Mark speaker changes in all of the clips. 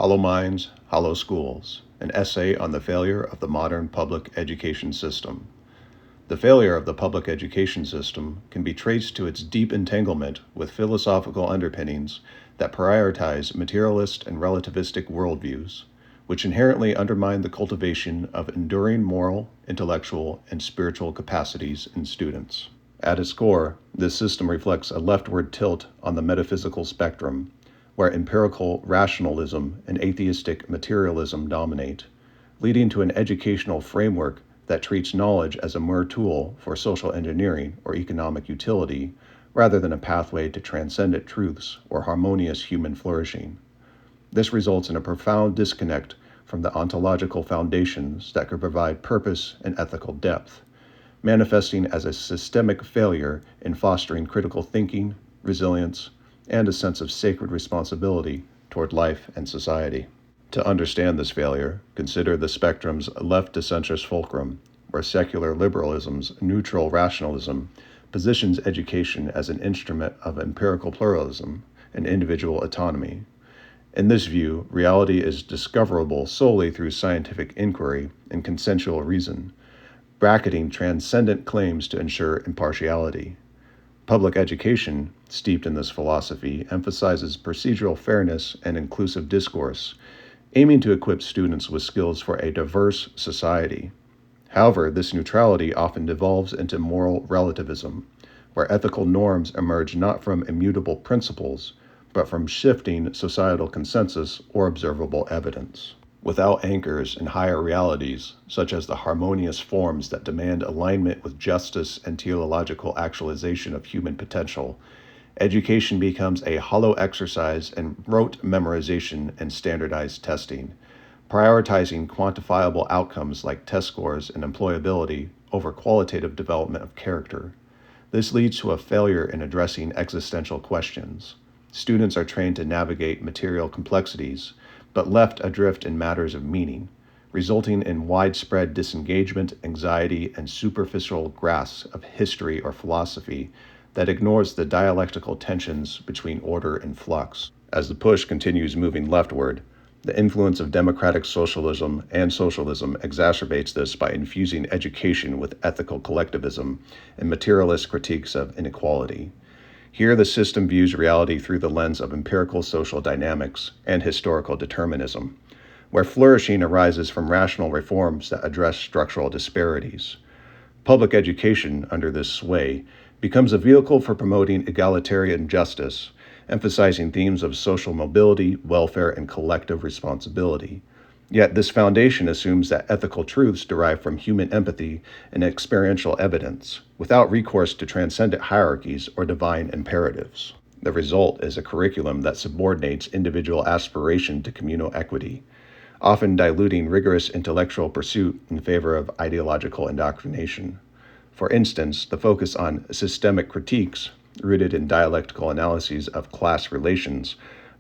Speaker 1: Hollow Minds, Hollow Schools, an essay on the failure of the modern public education system. The failure of the public education system can be traced to its deep entanglement with philosophical underpinnings that prioritize materialist and relativistic worldviews, which inherently undermine the cultivation of enduring moral, intellectual, and spiritual capacities in students. At its core, this system reflects a leftward tilt on the metaphysical spectrum, where empirical rationalism and atheistic materialism dominate, leading to an educational framework that treats knowledge as a mere tool for social engineering or economic utility, rather than a pathway to transcendent truths or harmonious human flourishing. This results in a profound disconnect from the ontological foundations that could provide purpose and ethical depth, manifesting as a systemic failure in fostering critical thinking, resilience, and a sense of sacred responsibility toward life and society. To understand this failure, consider the spectrum's left to centrist fulcrum, where secular liberalism's neutral rationalism positions education as an instrument of empirical pluralism and individual autonomy. In this view, reality is discoverable solely through scientific inquiry and consensual reason, bracketing transcendent claims to ensure impartiality. Public education, steeped in this philosophy, emphasizes procedural fairness and inclusive discourse, aiming to equip students with skills for a diverse society. However, this neutrality often devolves into moral relativism, where ethical norms emerge not from immutable principles, but from shifting societal consensus or observable evidence. Without anchors in higher realities, such as the harmonious forms that demand alignment with justice and teleological actualization of human potential, education becomes a hollow exercise in rote memorization and standardized testing, prioritizing quantifiable outcomes like test scores and employability over qualitative development of character. This leads to a failure in addressing existential questions. Students are trained to navigate material complexities, but left adrift in matters of meaning, resulting in widespread disengagement, anxiety, and superficial grasp of history or philosophy that ignores the dialectical tensions between order and flux. As the push continues moving leftward, the influence of democratic socialism and socialism exacerbates this by infusing education with ethical collectivism and materialist critiques of inequality. Here, the system views reality through the lens of empirical social dynamics and historical determinism, where flourishing arises from rational reforms that address structural disparities. Public education, under this sway, becomes a vehicle for promoting egalitarian justice, emphasizing themes of social mobility, welfare, and collective responsibility. Yet this foundation assumes that ethical truths derive from human empathy and experiential evidence, without recourse to transcendent hierarchies or divine imperatives. The result is a curriculum that subordinates individual aspiration to communal equity, often diluting rigorous intellectual pursuit in favor of ideological indoctrination. For instance, the focus on systemic critiques, rooted in dialectical analyses of class relations,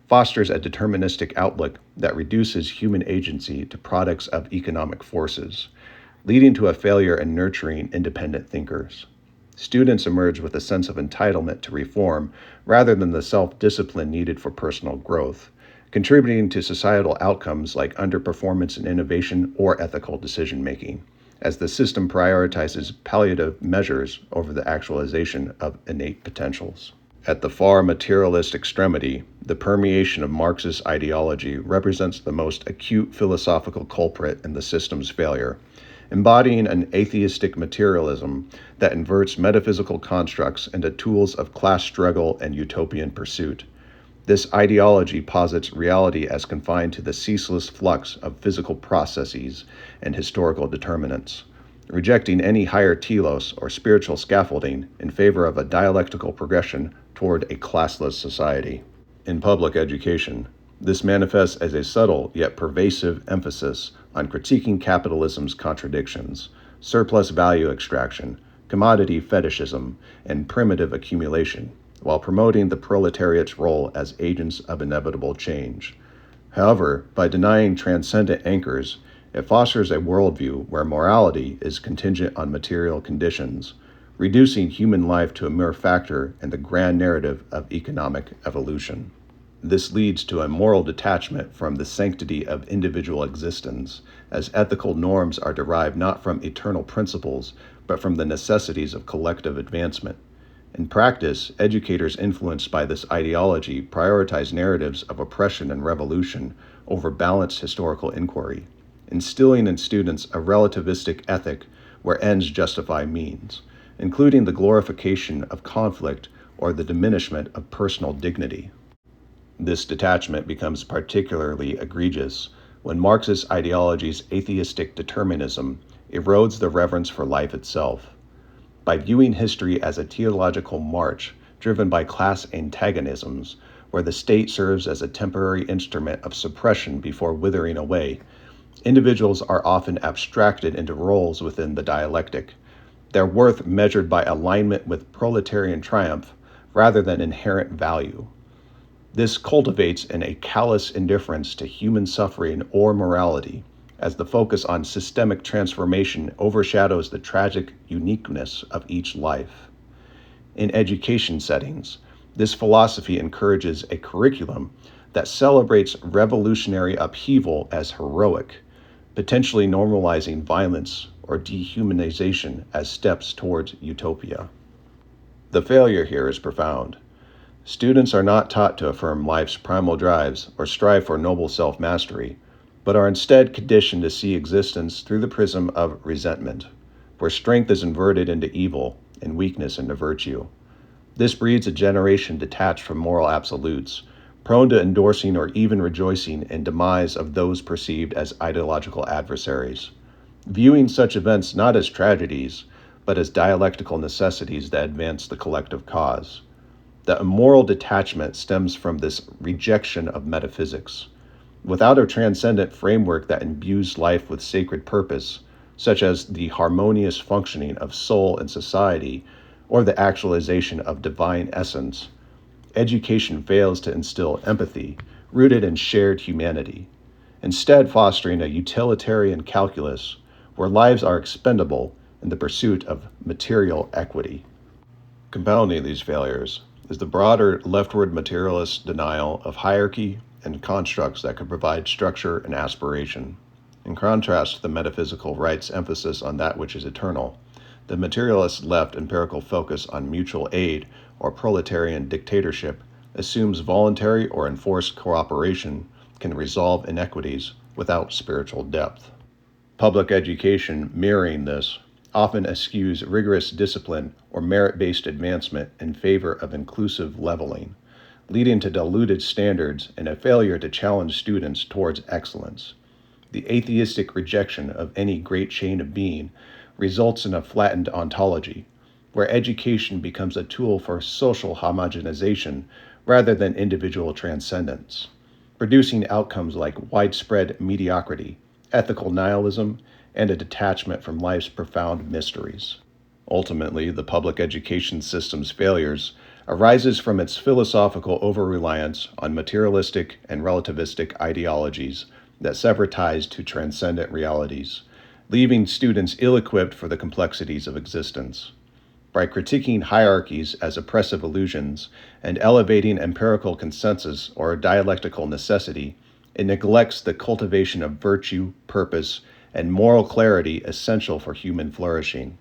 Speaker 1: fosters a deterministic outlook that reduces human agency to products of economic forces, leading to a failure in nurturing independent thinkers. Students emerge with a sense of entitlement to reform rather than the self-discipline needed for personal growth, contributing to societal outcomes like underperformance in innovation or ethical decision-making, as the system prioritizes palliative measures over the actualization of innate potentials. At the far materialist extremity, the permeation of Marxist ideology represents the most acute philosophical culprit in the system's failure, embodying an atheistic materialism that inverts metaphysical constructs into tools of class struggle and utopian pursuit. This ideology posits reality as confined to the ceaseless flux of physical processes and historical determinants, rejecting any higher telos or spiritual scaffolding in favor of a dialectical progression toward a classless society. In public education, this manifests as a subtle yet pervasive emphasis on critiquing capitalism's contradictions, surplus value extraction, commodity fetishism, and primitive accumulation, while promoting the proletariat's role as agents of inevitable change. However, by denying transcendent anchors, it fosters a worldview where morality is contingent on material conditions, reducing human life to a mere factor in the grand narrative of economic evolution. This leads to a moral detachment from the sanctity of individual existence, as ethical norms are derived not from eternal principles, but from the necessities of collective advancement. In practice, educators influenced by this ideology prioritize narratives of oppression and revolution over balanced historical inquiry, instilling in students a relativistic ethic where ends justify means, including the glorification of conflict or the diminishment of personal dignity. This detachment becomes particularly egregious when Marxist ideology's atheistic determinism erodes the reverence for life itself. By viewing history as a teleological march driven by class antagonisms, where the state serves as a temporary instrument of suppression before withering away, individuals are often abstracted into roles within the dialectic, their worth measured by alignment with proletarian triumph rather than inherent value. This cultivates a callous indifference to human suffering or morality, as the focus on systemic transformation overshadows the tragic uniqueness of each life. In education settings, this philosophy encourages a curriculum that celebrates revolutionary upheaval as heroic, potentially normalizing violence or dehumanization as steps towards utopia. The failure here is profound. Students are not taught to affirm life's primal drives or strive for noble self-mastery, but are instead conditioned to see existence through the prism of resentment, where strength is inverted into evil and weakness into virtue. This breeds a generation detached from moral absolutes, prone to endorsing or even rejoicing in demise of those perceived as ideological adversaries, viewing such events not as tragedies, but as dialectical necessities that advance the collective cause. The immoral detachment stems from this rejection of metaphysics. Without a transcendent framework that imbues life with sacred purpose, such as the harmonious functioning of soul and society, or the actualization of divine essence, education fails to instill empathy rooted in shared humanity, instead fostering a utilitarian calculus where lives are expendable in the pursuit of material equity. Compounding these failures is the broader leftward materialist denial of hierarchy and constructs that could provide structure and aspiration. In contrast to the metaphysical right's emphasis on that which is eternal, the materialist left empirical focus on mutual aid or proletarian dictatorship assumes voluntary or enforced cooperation can resolve inequities without spiritual depth. Public education, mirroring this, often eschews rigorous discipline or merit-based advancement in favor of inclusive leveling, leading to diluted standards and a failure to challenge students towards excellence. The atheistic rejection of any great chain of being results in a flattened ontology, where education becomes a tool for social homogenization rather than individual transcendence, producing outcomes like widespread mediocrity, ethical nihilism, and a detachment from life's profound mysteries. Ultimately, the public education system's failures arises from its philosophical over-reliance on materialistic and relativistic ideologies that sever ties to transcendent realities, leaving students ill-equipped for the complexities of existence. By critiquing hierarchies as oppressive illusions and elevating empirical consensus or dialectical necessity, it neglects the cultivation of virtue, purpose, and moral clarity essential for human flourishing.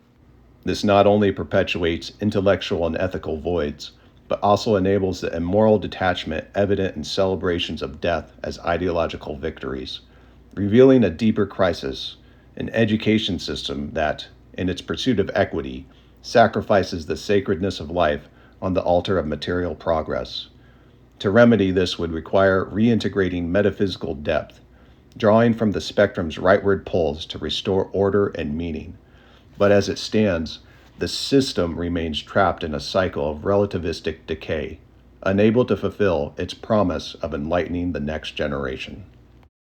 Speaker 1: This not only perpetuates intellectual and ethical voids, but also enables the immoral detachment evident in celebrations of death as ideological victories, revealing a deeper crisis, an education system that, in its pursuit of equity, sacrifices the sacredness of life on the altar of material progress. To remedy this would require reintegrating metaphysical depth, drawing from the spectrum's rightward poles to restore order and meaning. But as it stands, the system remains trapped in a cycle of relativistic decay, unable to fulfill its promise of enlightening the next generation.